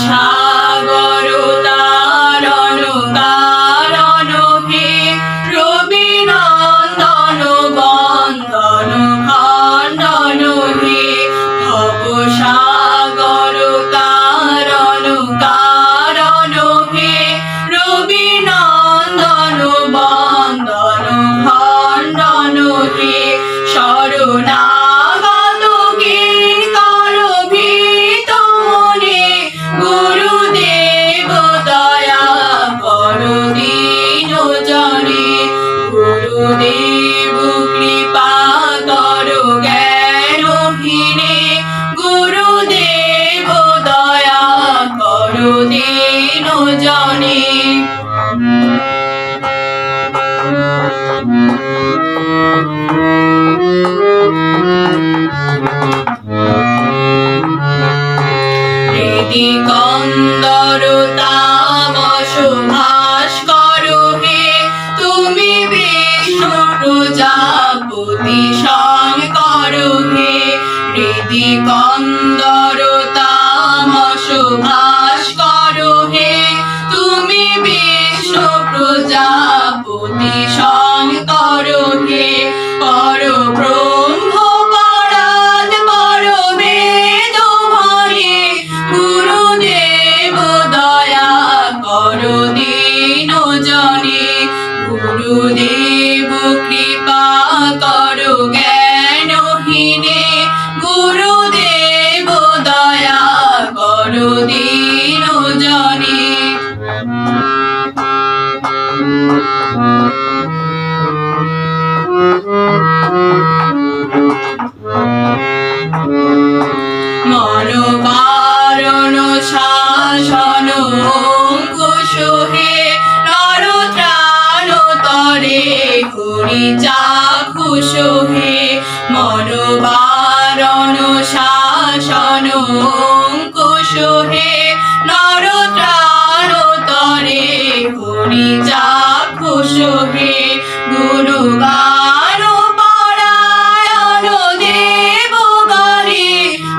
সাগর তারণ কারণ হে রবি নন্দন বন্দন খণ্ডন হে ভব সাগর কারণ কারণ হে রবি নন্দন বন্দন খণ্ডন হে শরণা গুরুদেব কৃপা করো জ্ঞানহীনে গুরুদেব দয়া করো দীন জনে হৃদি কন্দর তামস ভাস করো হে তুমি প্রজাপতি শঙ্কর হে হৃদি কন্দর তামস ভাস করো হে তুমি বিষ্ণু প্রজাপতি শঙ্কর হে পর ব্রহ্ম পরাৎ পর বেদ ভয়ে গুরুদেব দয়া করো দীন জনে গুরুদেব কৃপা করো জ্ঞানহীনে গুরুদেব দয়া করো দীন জনে মনোবারণ শাসন অঙ্কুশ হে তরে হরি চাক্ষুষ হে মনোবারণ শাসন অঙ্কুশ হে নরত্রাণ তরে হরি চাক্ষুষ হে গুরুগান পরায়ণ দেব গরে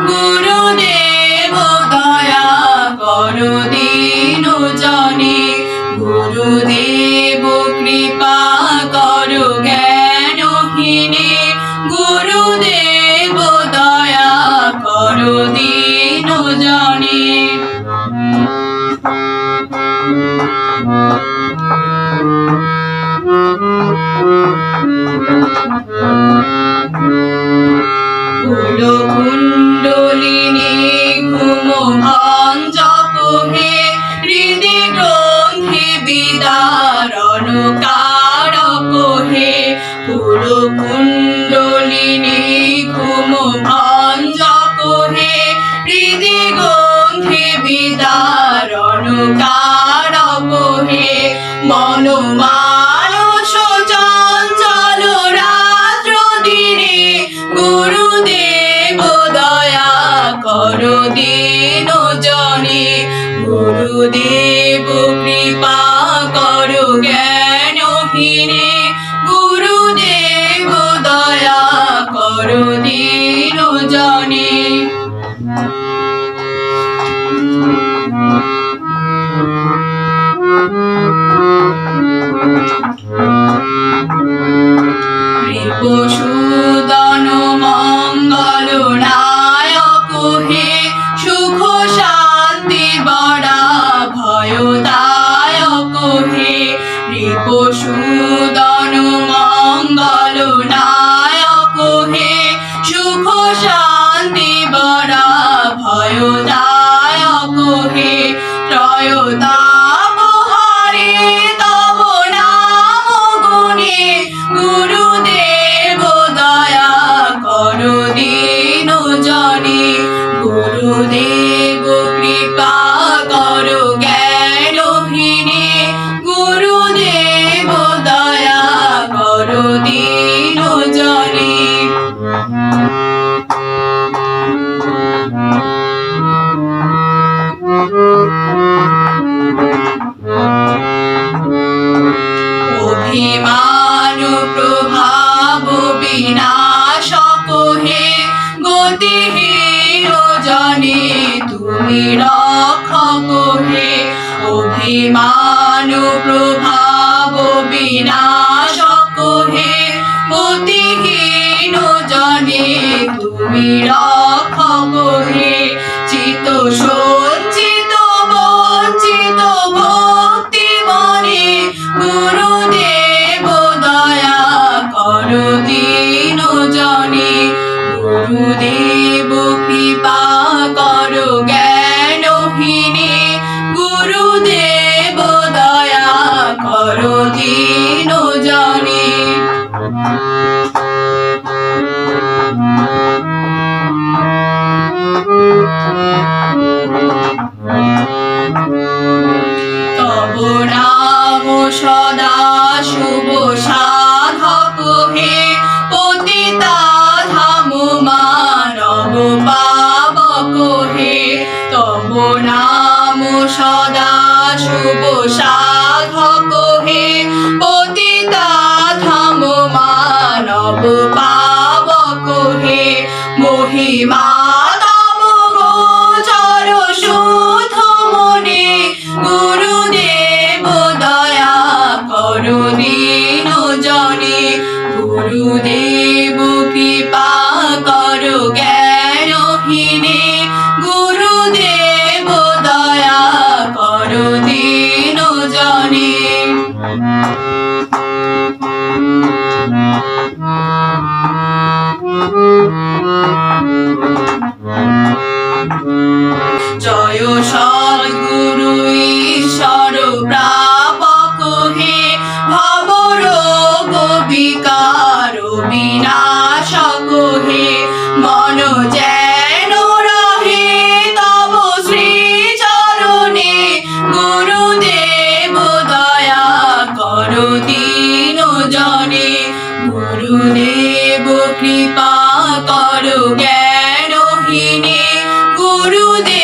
গুরুদেব দয়া করো দীন জনে গুরুদেব কৃপা করো জ্ঞানহীনে গুরুদেব দয়া করো দীন জনে কুণ্ডলিনী ঘুম ভঞ্জক হে হৃদি গ্রন্থি বিদারণ কারক হে কুণ্ডলিনী ঘুম ভঞ্জক হে হৃদি গ্রন্থি বিদারণ কারক হে মন মানস চঞ্চল রাত্র দিনে গুরুদেব দয়া করো দীন জনে গুরুদেব কৃপা করো জ্ঞানহীনে গুরুদেব দয়া করো দীন জনে রিপুসূদন মঙ্গল নায়ক হে সুখ শান্তি বড়া ভয়দায়ক হে রিপুসূদন মঙ্গল নায়ক হে সুখ শান্তি বড়া ভয়দায়ক হে ত্রয়োদাম হরে তব নাম গুণে গুরুদেব দয়া করো দীন জনে গুরুদেব কৃপা করো জ্ঞানহীনে গুরুদেব দয়া করো দীন জনে অভিমান প্রভাব বিনাশক হে গতিহীন জনে তুমি রক্ষক রক্ষক হে চিত সঞ্চিত বঞ্চিত ভক্তি মনে গুরুদেব দয়া করো দীন জনে গুরুদেব কৃপা করো জ্ঞানহীনে গুরুদেব দয়া করো দীন জনে তব নাম সদা শুভ সাধক হে পতিতা ধাম মানব পাবক হে তব নাম সদা শুভ সাধক হে পতিতা ধাম মানব পাবক হে মহিমা তব গোচর শুদ্ধ মনে গুরুদেব দয়া করো দীন জনে গুরুদেব কৃপা করো জ্ঞানহীনে গুরুদেব দয়া করো দীন জনে জয় সদ্গুরু ঈশ্বর প্রাপক হে ভবরোগ বিকার বিনাশক হে মন যেন রহে তব শ্রী চরণে গুরুদেব দয়া করো দীন জনে গুরুদেব কৃপা করো জ্ঞানহীনে গুরুদেব